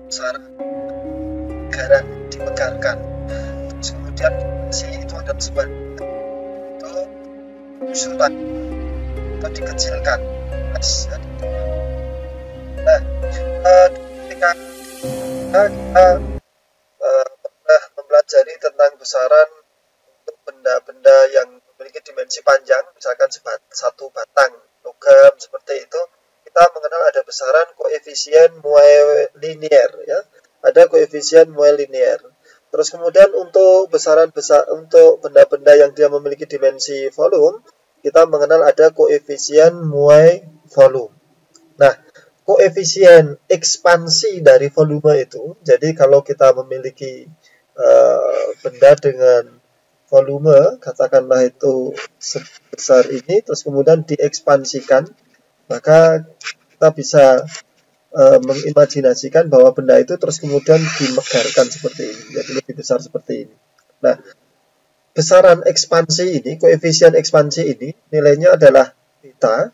besaran negara dimegarkan. Terus kemudian itu ada sebuah itu usulan atau dikecilkan. Nah, ketika kita pernah mempelajari tentang besaran untuk benda-benda yang memiliki dimensi panjang, misalkan satu batang logam seperti itu, kita mengenal ada besaran koefisien Moe linear, ya. Ada koefisien Moe linear. Terus kemudian untuk untuk benda-benda yang dia memiliki dimensi volume, kita mengenal ada koefisien Moe volume. Nah, koefisien ekspansi dari volume itu, jadi kalau kita memiliki benda dengan volume, katakanlah itu sebesar ini, terus kemudian diekspansikan, maka kita bisa mengimajinasikan bahwa benda itu terus kemudian dimegarkan seperti ini, jadi lebih besar seperti ini. Nah, besaran ekspansi ini, koefisien ekspansi ini, nilainya adalah beta.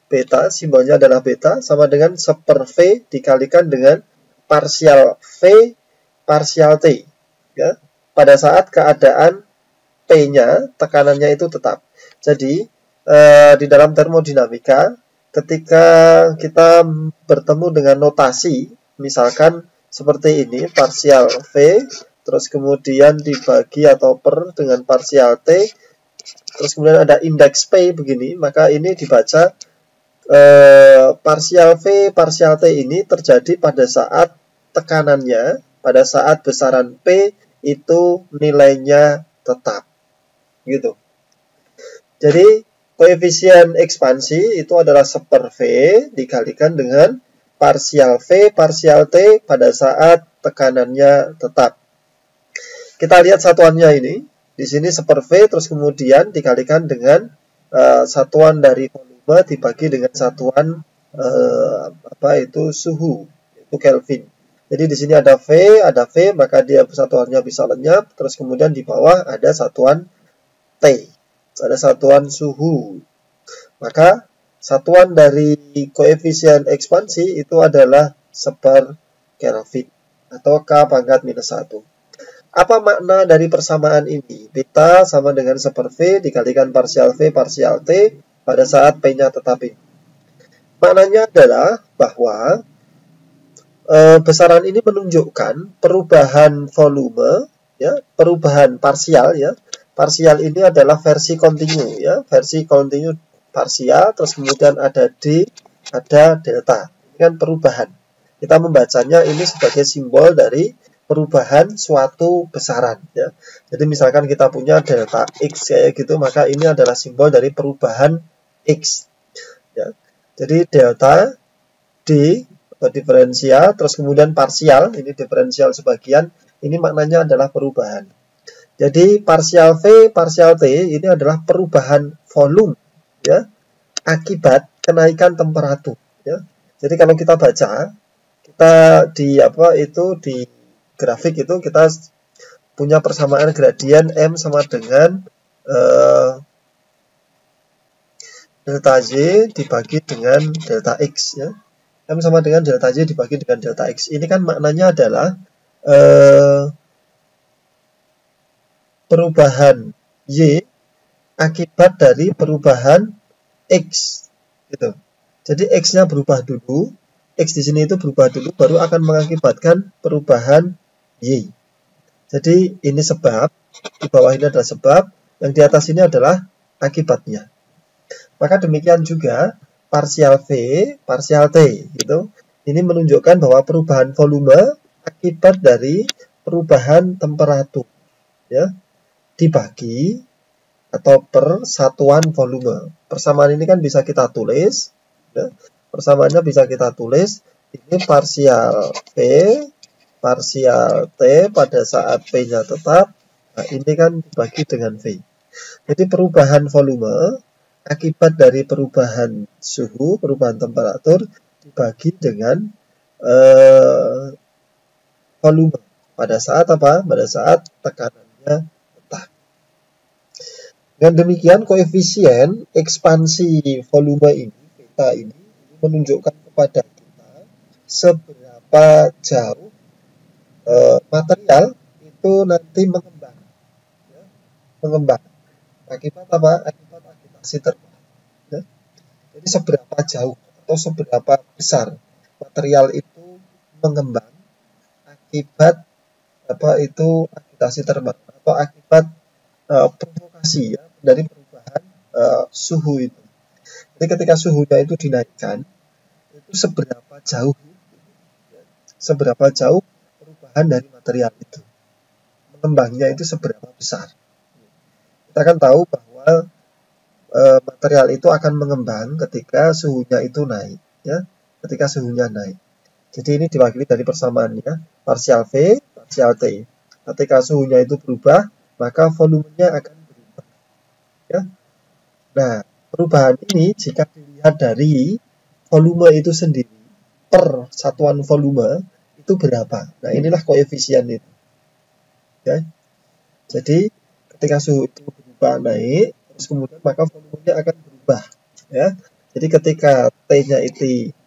Beta, simbolnya adalah beta, sama dengan 1/V dikalikan dengan parsial V parsial T. Ya, pada saat keadaan P-nya, tekanannya itu tetap. Jadi, di dalam termodinamika, ketika kita bertemu dengan notasi, misalkan seperti ini, parsial V, terus kemudian dibagi atau per dengan parsial T, terus kemudian ada indeks P begini, maka ini dibaca parsial V, parsial T ini terjadi pada saat tekanannya, pada saat besaran P itu nilainya tetap. Gitu. Jadi, koefisien ekspansi itu adalah 1/V dikalikan dengan parsial V, parsial T pada saat tekanannya tetap. Kita lihat satuannya ini. Di sini 1/V, terus kemudian dikalikan dengan satuan dari volume dibagi dengan satuan suhu, itu Kelvin. Jadi di sini ada V, maka dia satuannya bisa lenyap, terus kemudian di bawah ada satuan T, ada satuan suhu. Maka satuan dari koefisien ekspansi itu adalah 1 Kelvin atau K pangkat minus 1. Apa makna dari persamaan ini? Beta sama dengan 1/V dikalikan parsial V parsial T pada saat P-nya tetap ini. Maknanya adalah bahwa besaran ini menunjukkan perubahan volume, ya, perubahan parsial, ya. Parsial ini adalah versi kontinu, ya, versi kontinu parsial, terus kemudian ada D, ada delta. Ini kan perubahan. Kita membacanya ini sebagai simbol dari perubahan suatu besaran, ya. Jadi misalkan kita punya delta X kayak gitu, maka ini adalah simbol dari perubahan X, ya. Jadi delta D atau diferensial, terus kemudian parsial, ini diferensial sebagian, ini maknanya adalah perubahan. Jadi parsial V, parsial T ini adalah perubahan volume, ya, akibat kenaikan temperatur, ya. Jadi kalau kita baca, kita di grafik itu kita punya persamaan gradien M sama dengan delta Z dibagi dengan delta X, ya. M sama dengan delta Z dibagi dengan delta X. Ini kan maknanya adalah perubahan Y akibat dari perubahan X, gitu. Jadi X-nya berubah dulu, X di sini itu berubah dulu, baru akan mengakibatkan perubahan Y. Jadi ini sebab, di bawah ini adalah sebab, yang di atas ini adalah akibatnya. Maka demikian juga parsial V, parsial T, gitu. Ini menunjukkan bahwa perubahan volume akibat dari perubahan temperatur, ya, dibagi atau per satuan volume. Persamaan ini kan bisa kita tulis, ya. Persamaannya bisa kita tulis, ini parsial V, parsial T pada saat P-nya tetap, nah ini kan dibagi dengan V. Jadi perubahan volume akibat dari perubahan suhu, perubahan temperatur, dibagi dengan volume. Pada saat apa? Pada saat tekanannya tetap. Dengan demikian, koefisien ekspansi volume ini, beta ini, menunjukkan kepada kita seberapa jauh material itu nanti mengembang, ya, mengembang. Akibat apa? Akibat agitasi terbang. Ya. Jadi seberapa jauh atau seberapa besar material itu mengembang akibat apa itu agitasi terbang atau akibat provokasi, ya, dari perubahan suhu itu. Jadi ketika suhunya itu dinaikkan, itu seberapa jauh perubahan dari material itu, mengembangnya itu seberapa besar. Kita kan tahu bahwa material itu akan mengembang ketika suhunya itu naik, ya, ketika suhunya naik. Jadi ini diwakili dari persamaannya partial V, partial T. Ketika suhunya itu berubah, maka volumenya akan berubah, ya. Nah, perubahan ini jika dilihat dari volume itu sendiri per satuan volume itu berapa. Nah, inilah koefisien itu, ya. Jadi ketika suhu itu berubah naik, terus kemudian maka volumenya akan berubah, ya. Jadi ketika T-nya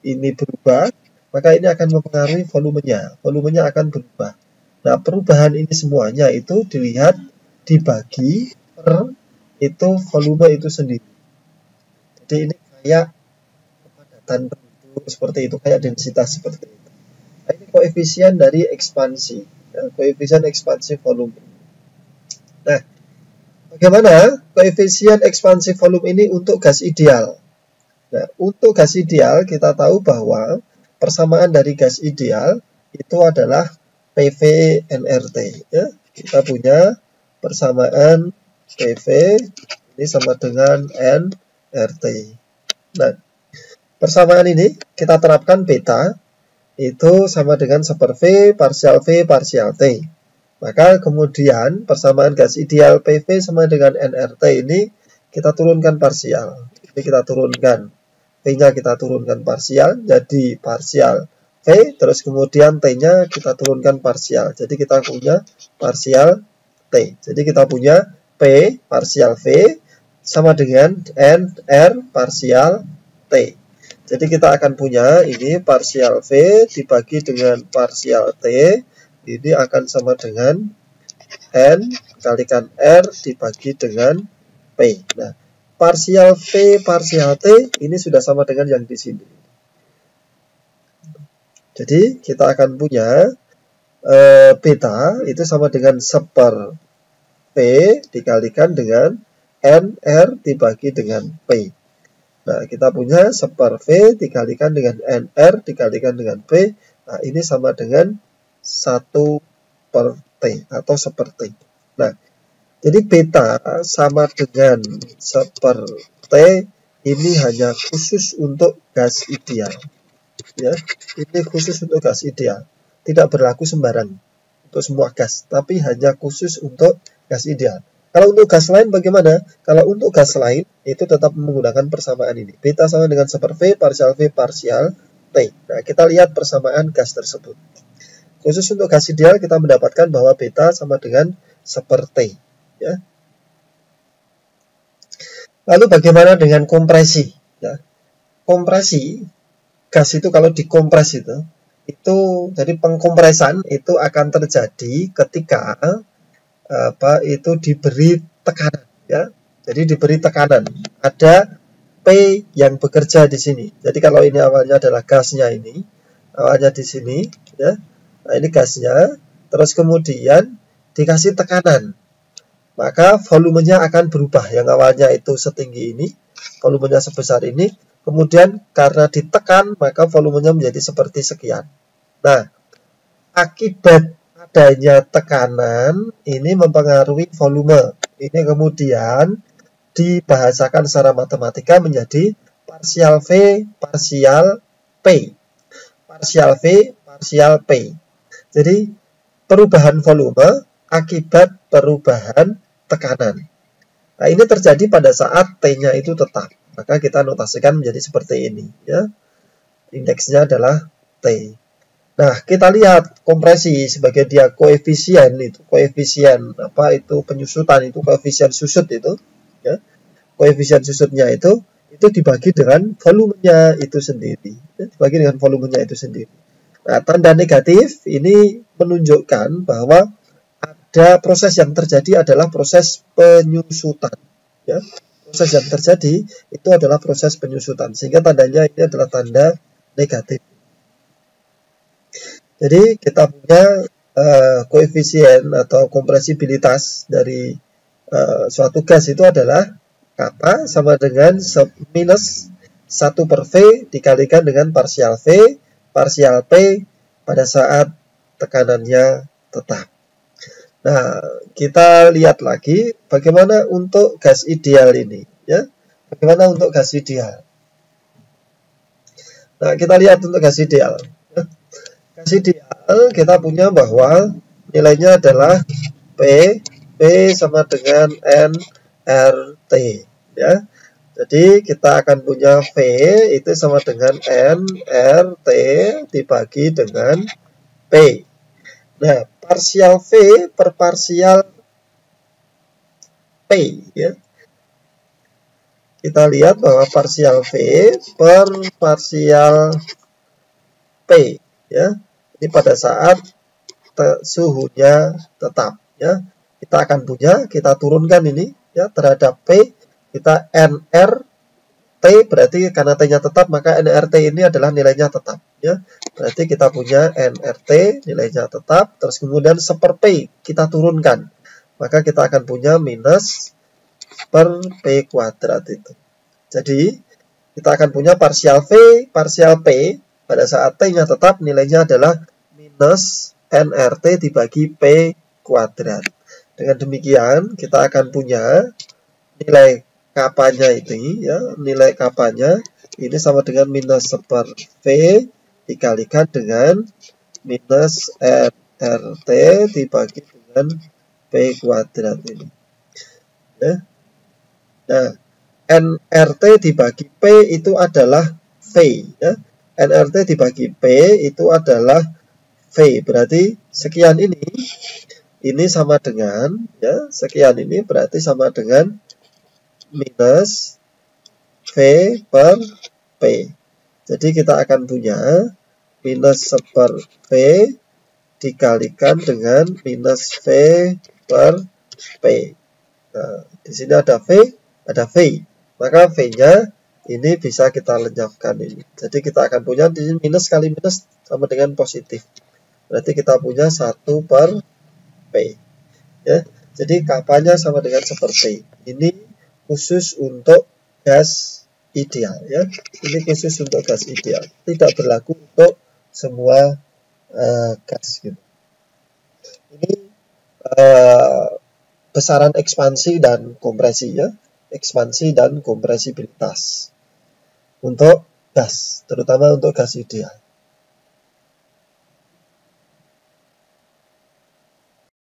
ini berubah, maka ini akan mempengaruhi volumenya. Volumenya akan berubah. Nah, perubahan ini semuanya itu dilihat dibagi per itu volume itu sendiri. Jadi ini kayak kepadatan penduduk seperti itu, kayak densitas seperti itu. Nah, ini koefisien dari ekspansi, ya, koefisien ekspansi volume. Nah, bagaimana koefisien ekspansi volume ini untuk gas ideal? Nah, untuk gas ideal kita tahu bahwa persamaan dari gas ideal itu adalah PV nRT, ya. Kita punya persamaan PV ini sama dengan nRT. Nah, persamaan ini kita terapkan beta itu sama dengan seper V partial T. Maka kemudian persamaan gas ideal PV sama dengan nRT ini kita turunkan parsial. Ini kita turunkan. P-nya kita turunkan parsial, jadi parsial V, terus kemudian T-nya kita turunkan parsial. Jadi kita punya parsial T. Jadi kita punya P parsial V sama dengan NR parsial T. Jadi kita akan punya ini parsial V dibagi dengan parsial T, ini akan sama dengan N kalikan R dibagi dengan P. Nah, parsial V parsial T ini sudah sama dengan yang di sini. Jadi kita akan punya beta itu sama dengan seper P dikalikan dengan NR dibagi dengan P. Nah, kita punya seper V dikalikan dengan NR dikalikan dengan P. Nah, ini sama dengan 1 per T atau seper T. Nah, jadi beta sama dengan seper T ini hanya khusus untuk gas ideal. Ya, ini khusus untuk gas ideal. Tidak berlaku sembarang untuk semua gas, tapi hanya khusus untuk gas ideal. Kalau untuk gas lain bagaimana? Kalau untuk gas lain itu tetap menggunakan persamaan ini. Beta sama dengan seper V partial T. Nah, kita lihat persamaan gas tersebut. Khusus untuk gas ideal kita mendapatkan bahwa beta sama dengan seper T. Ya. Lalu bagaimana dengan kompresi? Ya. Kompresi gas itu kalau dikompres itu jadi pengkompresan itu akan terjadi ketika itu diberi tekanan, ya. Jadi diberi tekanan. Ada P yang bekerja di sini. Jadi kalau ini awalnya adalah gasnya ini, awalnya di sini, ya. Nah, ini gasnya, terus kemudian dikasih tekanan. Maka volumenya akan berubah. Yang awalnya itu setinggi ini, volumenya sebesar ini, kemudian karena ditekan, maka volumenya menjadi seperti sekian. Nah, akibat adanya tekanan ini mempengaruhi volume. Ini kemudian dibahasakan secara matematika menjadi parsial V parsial P. Parsial V parsial P. Jadi perubahan volume akibat perubahan tekanan. Nah, ini terjadi pada saat T-nya itu tetap. Maka kita notasikan menjadi seperti ini, ya. Indeksnya adalah T. Nah, kita lihat kompresi sebagai dia koefisien penyusutan itu koefisien susut itu, ya. Koefisien susutnya itu dibagi dengan volumenya itu sendiri, ya, dibagi dengan volumenya itu sendiri. Nah, tanda negatif ini menunjukkan bahwa ada proses yang terjadi adalah proses penyusutan. Ya. Proses yang terjadi itu adalah proses penyusutan, sehingga tandanya ini adalah tanda negatif. Jadi kita punya koefisien atau kompresibilitas dari suatu gas itu adalah kappa sama dengan minus 1 per V dikalikan dengan parsial V, parsial P pada saat tekanannya tetap. Nah, kita lihat lagi bagaimana untuk gas ideal ini, ya. Bagaimana untuk gas ideal? Nah, kita lihat untuk gas ideal. Gas ideal kita punya bahwa nilainya adalah P sama dengan nRT, ya. Jadi kita akan punya V itu sama dengan nRT dibagi dengan P. Nah, parsial V per parsial P, ya. Kita lihat bahwa parsial V per parsial P, ya. Ini pada saat suhunya tetap, ya. Kita akan punya, kita turunkan ini, ya, terhadap P. Kita nRT, berarti karena T-nya tetap, maka nRT ini adalah nilainya tetap, ya. Berarti kita punya nRT, nilainya tetap, terus kemudian 1 per P, kita turunkan. Maka kita akan punya minus per P kuadrat itu. Jadi, kita akan punya parsial V, parsial P, pada saat T-nya tetap, nilainya adalah minus nRT dibagi P kuadrat. Dengan demikian, kita akan punya nilai kapanya ini, ya, nilai kapanya ini sama dengan minus 1 per V dikalikan dengan minus nRT dibagi dengan P kuadrat ini. Ya. Nah, nRT dibagi P itu adalah V, ya. nRT dibagi P itu adalah V, berarti sekian ini sama dengan, ya, sekian ini berarti sama dengan minus V per P. Jadi kita akan punya minus 1 per V dikalikan dengan minus V per P. Nah, di sini ada V, ada V. Maka V-nya ini bisa kita lenyapkan ini. Jadi kita akan punya di sini minus kali minus sama dengan positif. Berarti kita punya 1 per P. Ya. Jadi kapanya sama dengan 1 per P. Ini khusus untuk gas ideal, ya. Ini khusus untuk gas ideal. Tidak berlaku untuk semua gas gitu. Ini besaran ekspansi dan kompresi, ya. Ekspansi dan kompresibilitas untuk gas, terutama untuk gas ideal.